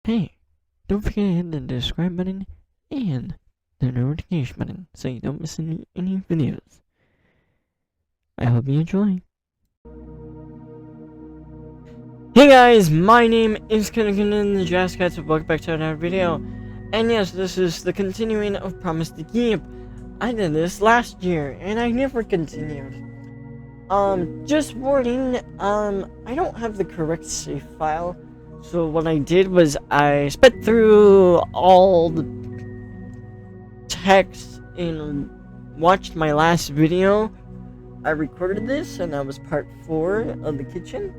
Hey, don't forget to hit the subscribe button and the notification button so you don't miss any videos. I hope you enjoy. Hey guys, my name is kanannanin, the Jazz Cats, and welcome back to another video. And yes, this is the continuing of Promise to Keep. I did this last year, and I never continued. Just warning, I don't have the correct save file. So what I did was I sped through all the text and watched my last video. I recorded this and that was part 4 of the kitchen.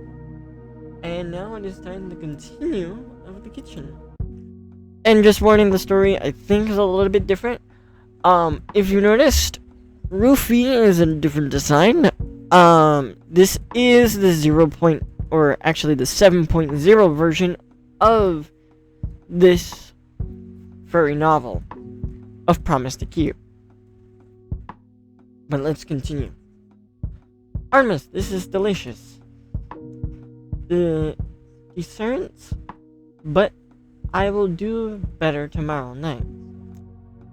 And now it is time to continue of the kitchen. And just warning, the story I think is a little bit different. If you noticed, Roofy is a different design. This is the 7.0 version of this furry novel of Promise to Keep. But let's continue. Artemis, this is delicious. The desserts, but I will do better tomorrow night.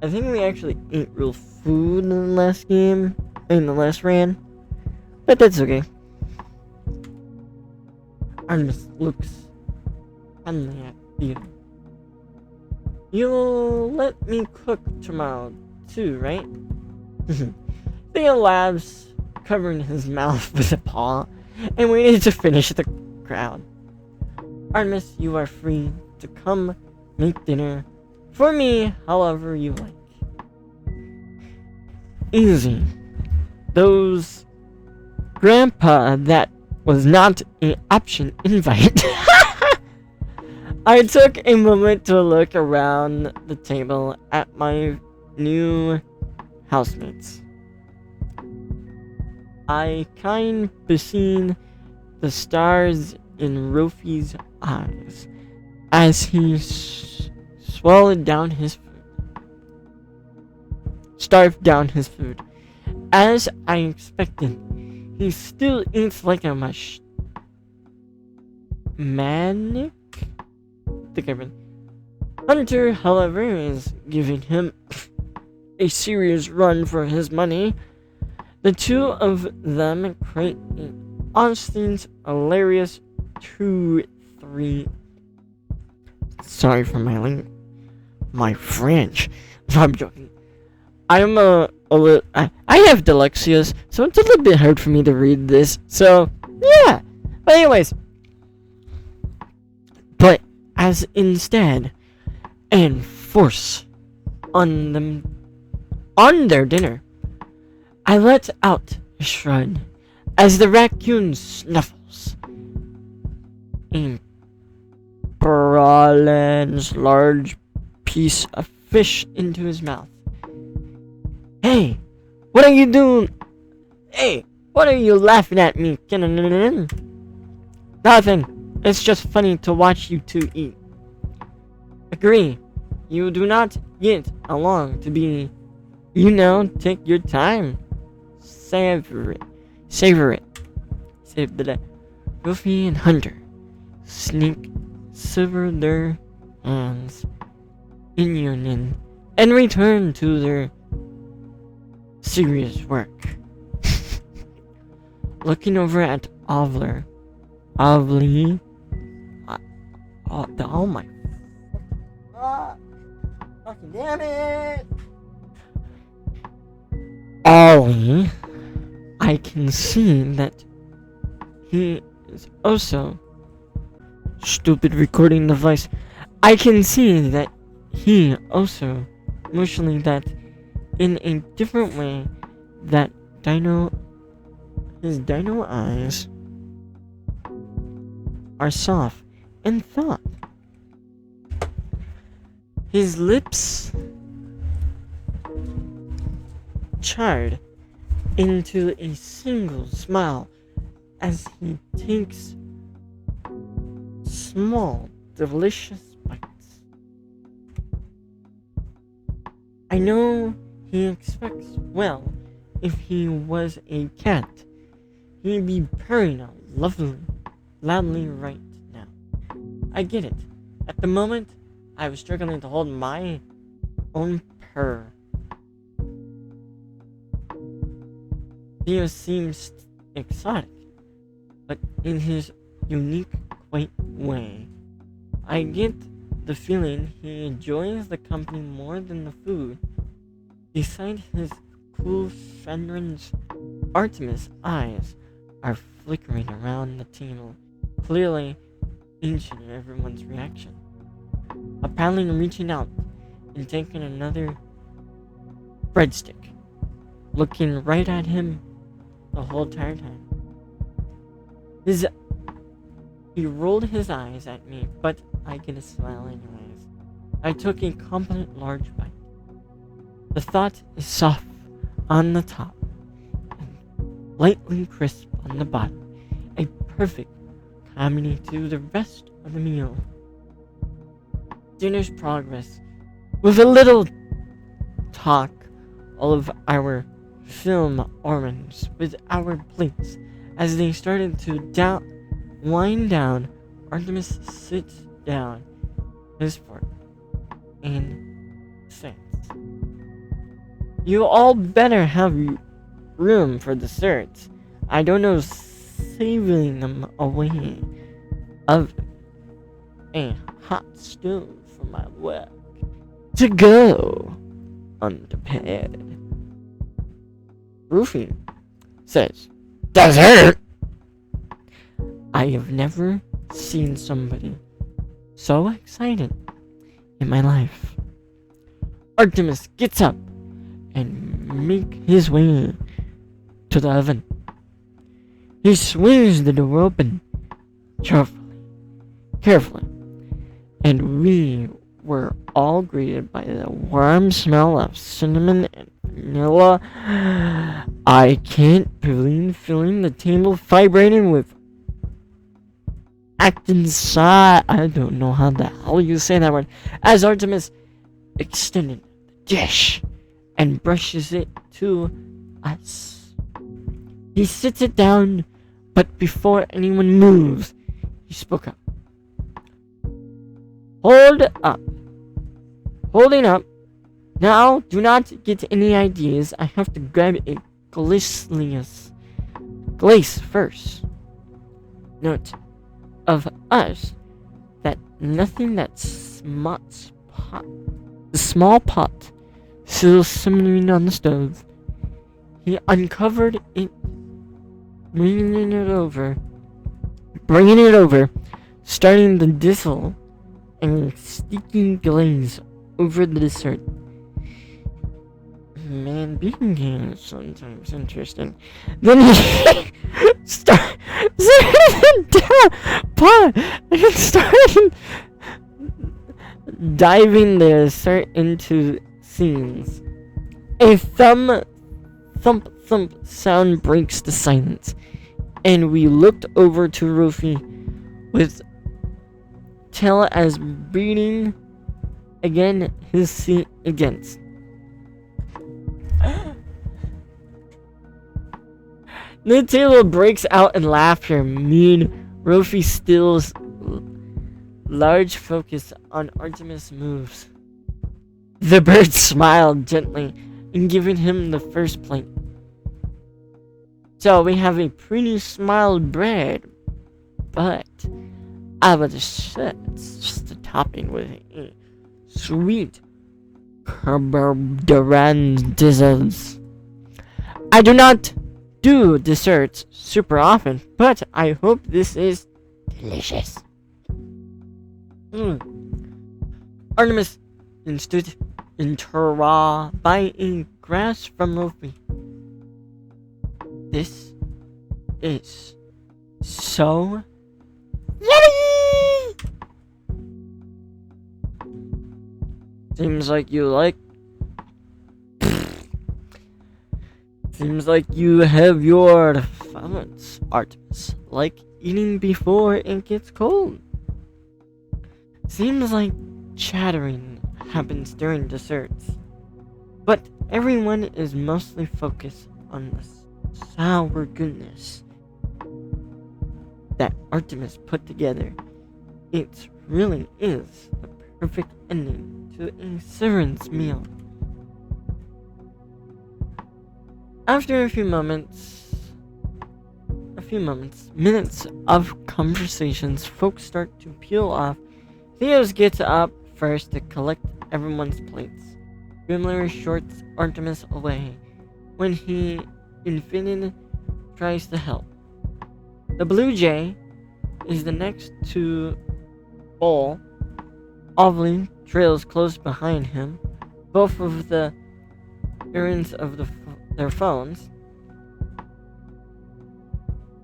I think we actually ate real food in the last game, in the last run, but that's okay. Artemis looks friendly at you. You'll let me cook tomorrow too, right? Theo laughs, covering his mouth with a paw, and waited to finish the crowd. Artemis, you are free to come make dinner for me however you like. Easy. Those Grandpa, that was not an option invite. I took a moment to look around the table at my new housemates. I kind of seen the stars in Roofy's eyes as he swallowed down his food. Starved down his food. As I expected, he still eats like a manic. Hunter, however, is giving him a serious run for his money. The two of them create Austin's hilarious 2-3. Sorry for my French. I'm joking. I'm I have dyslexia, so it's a little bit hard for me to read this. So yeah. But anyways, but as instead and force on their dinner, I let out a shrug as the raccoon snuffles a Bralen's large piece of fish into his mouth. Hey, what are you doing? Hey, what are you laughing at me? Nothing. It's just funny to watch you two eat. Agree. You do not get along to be, take your time. Savor it. Save the Ruffy and Hunter sever their hands in union and return to their serious work. Looking over at Ovly. Oh my. Fucking damn it! Ollie, I can see that he is also stupid recording device. I can see that he also emotionally that in a different way that his dino eyes are soft and thought. His lips charred into a single smile as he takes small, delicious bites. I know he expects, well, if he was a cat, he'd be purring loudly right now. I get it. At the moment, I was struggling to hold my own purr. Theo seems exotic, but in his unique, quaint way. I get the feeling he enjoys the company more than the food. Beside his cool fenrins, Artemis' eyes are flickering around the table, clearly ancient in everyone's reaction. Apparently reaching out and taking another breadstick, looking right at him the whole entire time. He rolled his eyes at me, but I get a smile anyways. I took a competent large bite. The thought is soft on the top and lightly crisp on the bottom. A perfect comedy to the rest of the meal. Dinner's progress. With a little talk, all of our film orange with our plates. As they started to wind down, Artemis sits down his fork and says, "You all better have room for desserts. I don't know, saving them away of a hot stove for my work to go unprepared." Rufy says, "Dessert?" I have never seen somebody so excited in my life. Artemis gets up and makes his way to the oven. He swings the door open carefully, and we were all greeted by the warm smell of cinnamon and vanilla. I can't believe feeling the table vibrating with inside. I don't know how the hell you say that word. As Artemis extended the dish and brushes it to us. He sits it down, but before anyone moves, he spoke up. Holding up. Now, do not get any ideas. I have to grab a glace first. Note of us that nothing that the small pot still simmering on the stove. He uncovered it, bringing it over, starting the drizzle and sticky glaze over the dessert. Man, being gay is sometimes interesting. Then he started diving the dessert into scenes. A thump sound breaks the silence, and we looked over to Rufy with tail as beating again his seat against. The table breaks out in laughter. Rufy stills large focus on Artemis' moves. The bird smiled gently in giving him the first plate. So we have a pretty smiled bread, but I would say it's just a topping with a sweet carbohydrate desserts. I do not do desserts super often, but I hope this is delicious. Artemis stood in Terra by a grass from Rufy. This is so yummy! Seems like you have your thoughts, Artemis. Like eating before it gets cold. Seems like chattering happens during desserts. But everyone is mostly focused on the sour goodness that Artemis put together. It's really is the perfect ending to a servant's meal. After minutes of conversations, folks start to peel off. Theo gets up first to collect everyone's plates. Grimler shorts Artemis away when he, Infinite, tries to help. The Blue Jay is the next to bowl. Ovely trails close behind him. Both of the errands of their phones.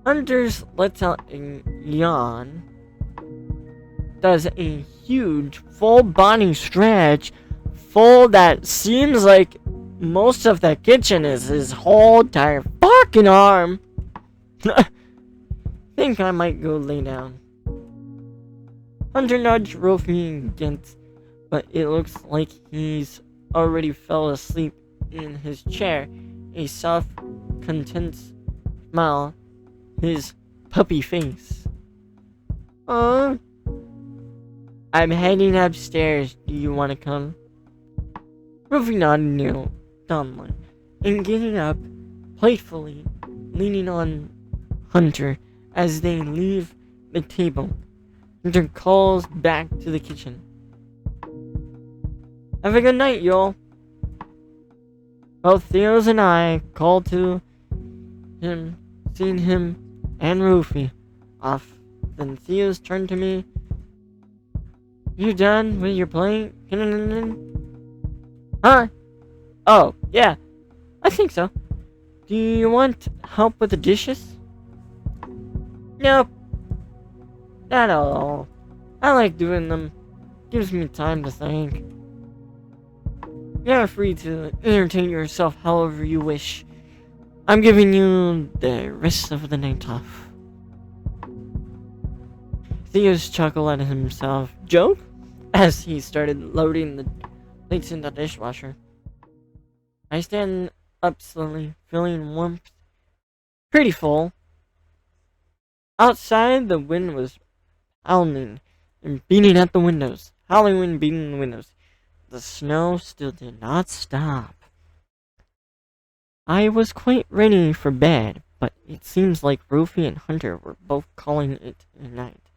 Hunters lets out a yawn. Does a huge full body stretch. Full that seems like most of the kitchen is his whole entire fucking arm. Think I might go lay down. Hunter nudged Rofi against, but it looks like he's already fell asleep in his chair. A soft, content smile, his puppy face. I'm heading upstairs. Do you want to come? Rofi nodded dumbly, and getting up, playfully, leaning on Hunter as they leave the table. Hunter calls back to the kitchen. Have a good night, y'all. Both Theo's and I called to him, seen him and Rofi off. Then Theo's turned to me. You done with your playing? Kanannanin? Huh? Oh, yeah. I think so. Do you want help with the dishes? Nope. Not at all. I like doing them. Gives me time to think. You're free to entertain yourself however you wish. I'm giving you the rest of the night off. Theo's chuckled at himself. Joke? As he started loading the plates in the dishwasher. I stand up slowly, feeling warmth. Pretty full. Outside, the wind was howling and beating at the windows. Howling wind beating the windows. The snow still did not stop. I was quite ready for bed, but it seems like Rofi and Hunter were both calling it a night.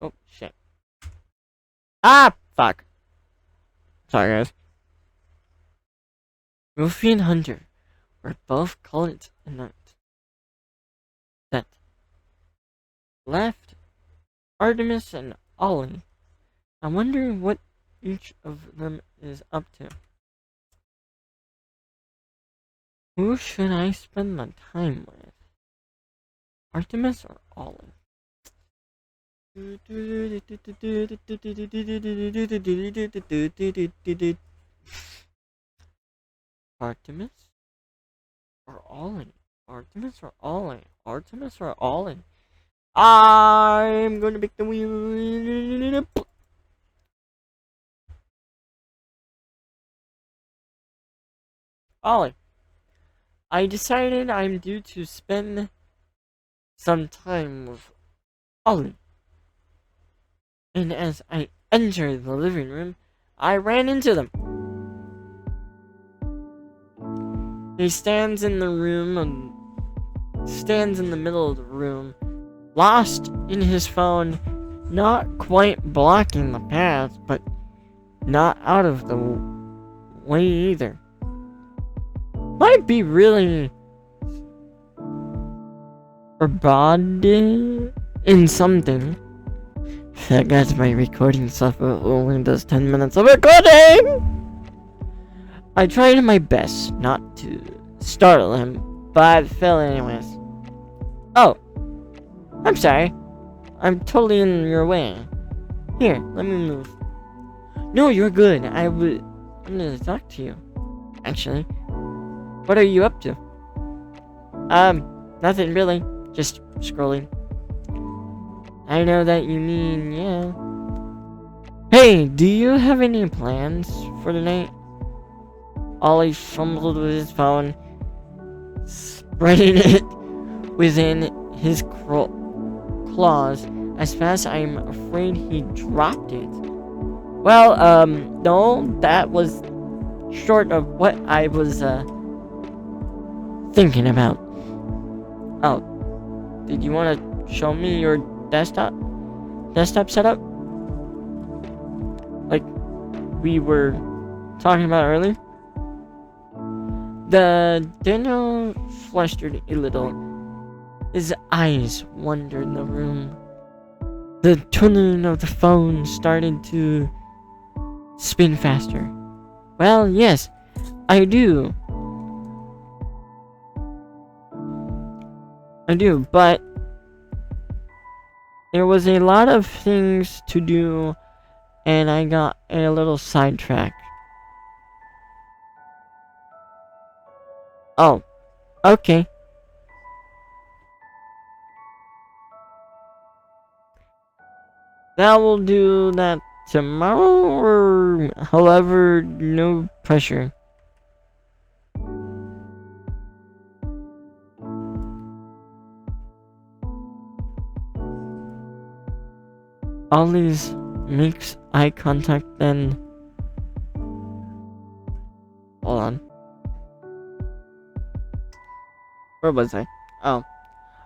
Oh, shit. Ah, fuck. Sorry, guys. Rofi and Hunter were both calling it a night. That left Artemis and Ollie. I'm wondering what each of them is up to. Who should I spend my time with? Artemis or Ollie? Artemis or Ollie? Artemis or Ollie? Artemis or Ollie? I'm going to pick the wheel. Ollie. I decided I'm due to spend some time with Ollie. And as I entered the living room, I ran into them. He stands in the middle of the room, lost in his phone, not quite blocking the path, but not out of the way either. Might be really forbidden in something. That guy's my recording software only does 10 minutes of recording! I tried my best not to startle him, but I failed anyways. Oh, I'm sorry. I'm totally in your way. Here, let me move. No, you're good. I'm gonna talk to you. Actually. What are you up to? Nothing really. Just scrolling. I know that you mean, yeah. Hey, do you have any plans for tonight? Ollie fumbled with his phone, spreading it within his claws as fast. I'm afraid he dropped it. Well, no, that was short of what I was, thinking about. Oh, did you want to show me your desktop setup? Like we were talking about earlier? The Daniel flustered a little. His eyes wandered the room. The tuning of the phone started to spin faster. Well, yes, I do. But there was a lot of things to do, and I got a little sidetracked. Oh, okay. That will do that tomorrow, or however, no pressure. Ollie's makes eye contact, then. Hold on. Where was I? Oh.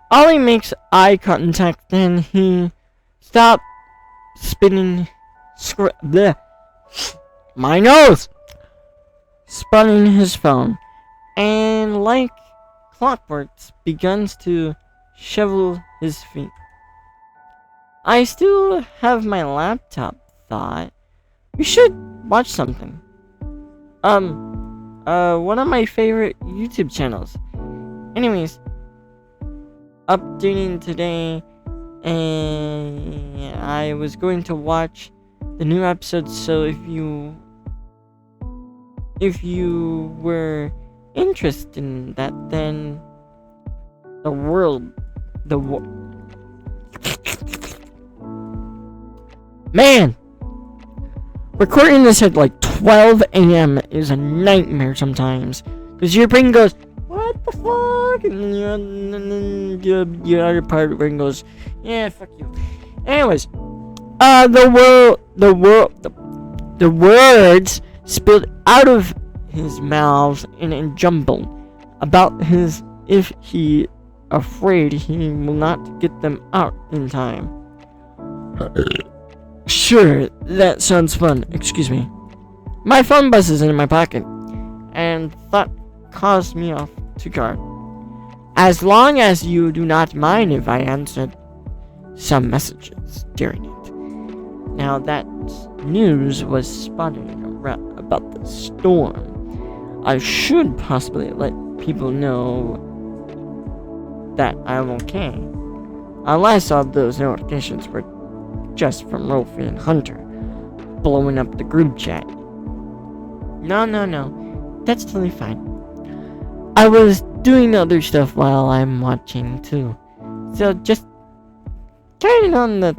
Ollie makes eye contact, then he stopped spinning. Bleh. My nose! Spinning his phone, and like clockwork, begins to shovel his feet. I still have my laptop, thought. We should watch something. One of my favorite YouTube channels. Anyways, updating today, and I was going to watch the new episode, so if you were interested in that, then Man! Recording this at like 12 a.m. is a nightmare sometimes. Because your brain goes, what the fuck? And then your other part of the brain goes, yeah, fuck you. Anyways, the words spilled out of his mouth in a jumble about his if he afraid he will not get them out in time. Sure, that sounds fun. Excuse me. My phone buzzes in my pocket, and thought caused me off to guard. As long as you do not mind if I answered some messages during it. Now that news was spotted about the storm. I should possibly let people know that I'm okay. Unless all those notifications were just from Rolfie and Hunter blowing up the group chat. No. That's totally fine. I was doing other stuff while I'm watching too. So just turn it on the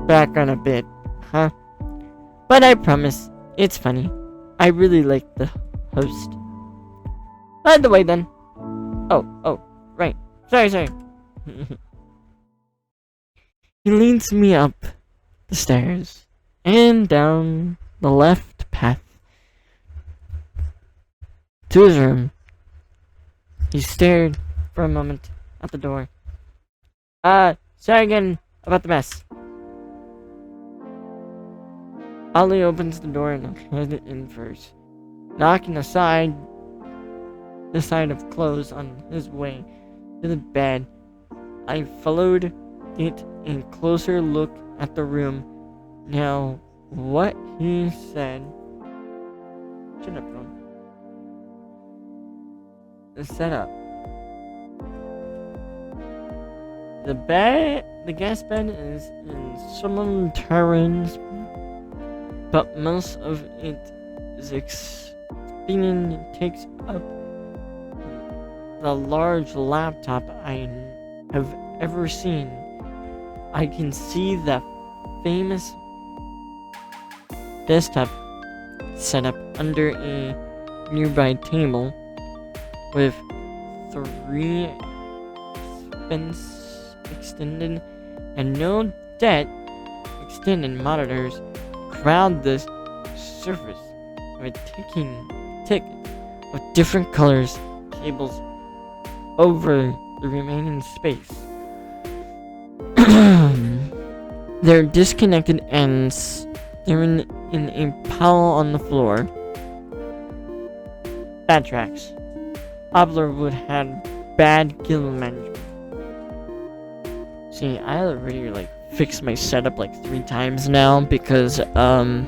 background a bit, huh? But I promise, it's funny. I really like the host. By the way then. Oh, right. Sorry. He leads me up the stairs and down the left path to his room. He stared for a moment at the door. Sorry again about the mess. Ollie opens the door and heads in first, knocking aside the side of clothes on his way to the bed. I followed it a closer look at the room. Now, what he said. Shut up, phone. The setup. The guest bed is in similar terrains, but most of it is takes up the large laptop I have ever seen. I can see the famous desktop setup under a nearby table with 3 pins extended and no Instead, extended monitors crowd the surface of a ticking tick of different colors, cables over the remaining space. Their disconnected ends staring in a pile on the floor. Bad tracks. Obler would have bad gill management. See, I already fixed my setup 3 times now because I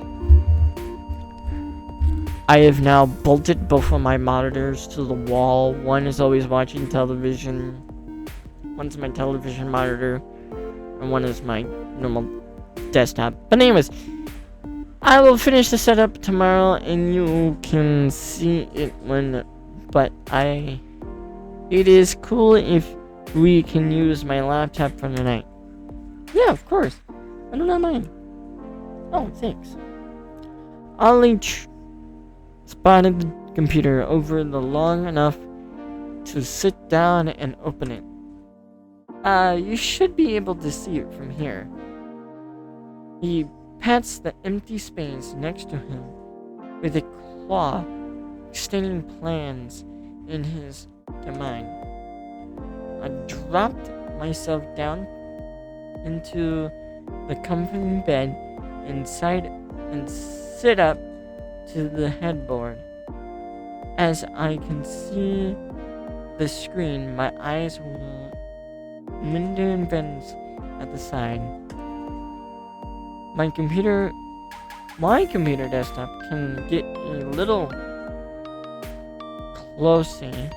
have now bolted both of my monitors to the wall. One is always watching television. One's my television monitor, and one is my normal desktop. But anyways, I will finish the setup tomorrow, and you can see it but it is cool if we can use my laptop for the night. Yeah, of course. I do not mind. Oh, thanks. Ollie spotted the computer over the long enough to sit down and open it. You should be able to see it from here. He pats the empty space next to him with a claw, extending plans in his domain. I dropped myself down into the comforting bed and sit up to the headboard. As I can see the screen, my eyes window and vents at the side. My computer desktop can get a little closey,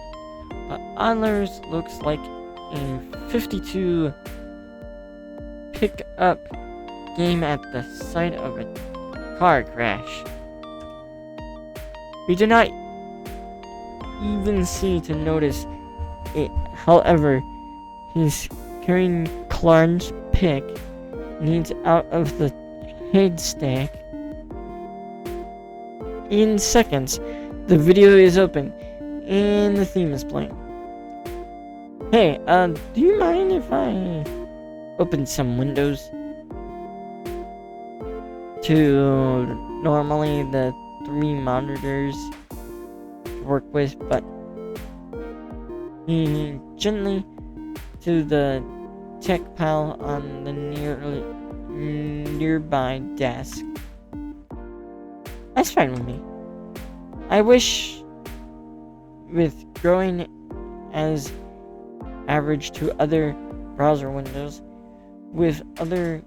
but Adler's looks like a 52 pick-up game at the site of a car crash. We did not even see to notice it. However, his carrying Clarence pick needs out of the haystack. In seconds, the video is open and the theme is playing. Hey, do you mind if I open some windows? To normally the 3 monitors work with, but he gently to the tech pile on the nearby desk. That's fine with me. I wish with growing as average to other browser windows with other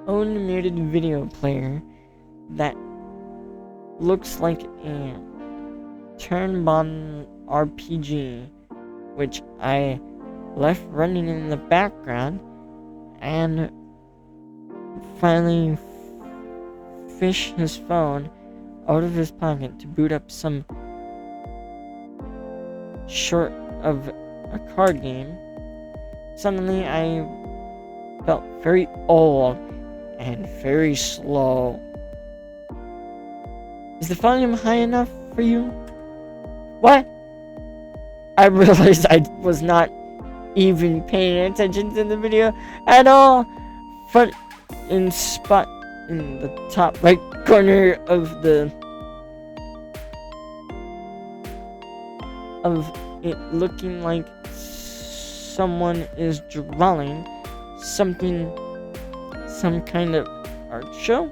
own muted video player that looks like a turn-on RPG, which I left running in the background and finally fish his phone out of his pocket to boot up some short of a card game. Suddenly I felt very old and very slow. Is the volume high enough for you? What? I realized I was not even paying attention to the video at all. Front in spot in the top right corner of it looking like someone is drawing something, some kind of art show.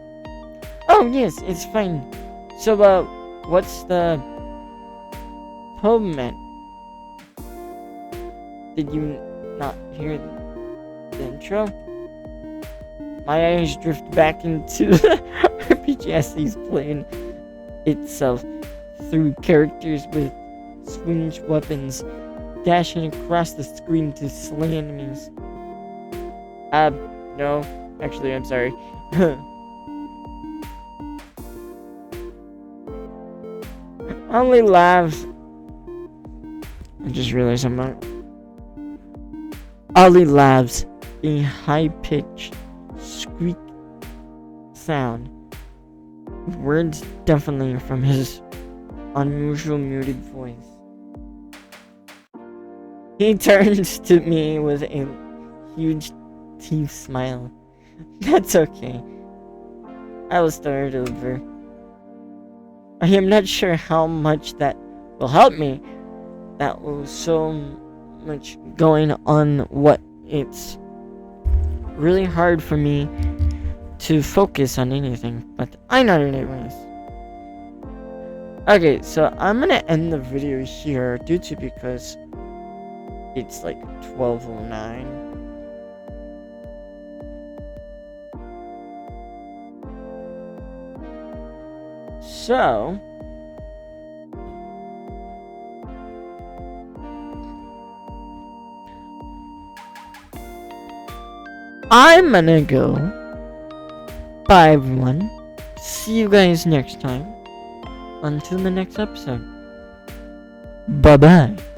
Oh yes, it's fine. So what's the poem meant? Did you not hear the intro? My eyes drift back into the RPG as he's playing itself through characters with swinged weapons dashing across the screen to slay enemies. No. Actually, I'm sorry. Only laughs. I just realized I'm not. Ollie laughs, a high-pitched squeak sound. Words deafening from his unusual muted voice. He turns to me with a huge teeth smile. That's okay. I will start over. I am not sure how much that will help me. That was so much going on what it's really hard for me to focus on anything, but I know it anyways. Okay, so I'm gonna end the video here due to because it's like 12:09. So I'm gonna go. Bye everyone. See you guys next time. Until the next episode. Bye bye.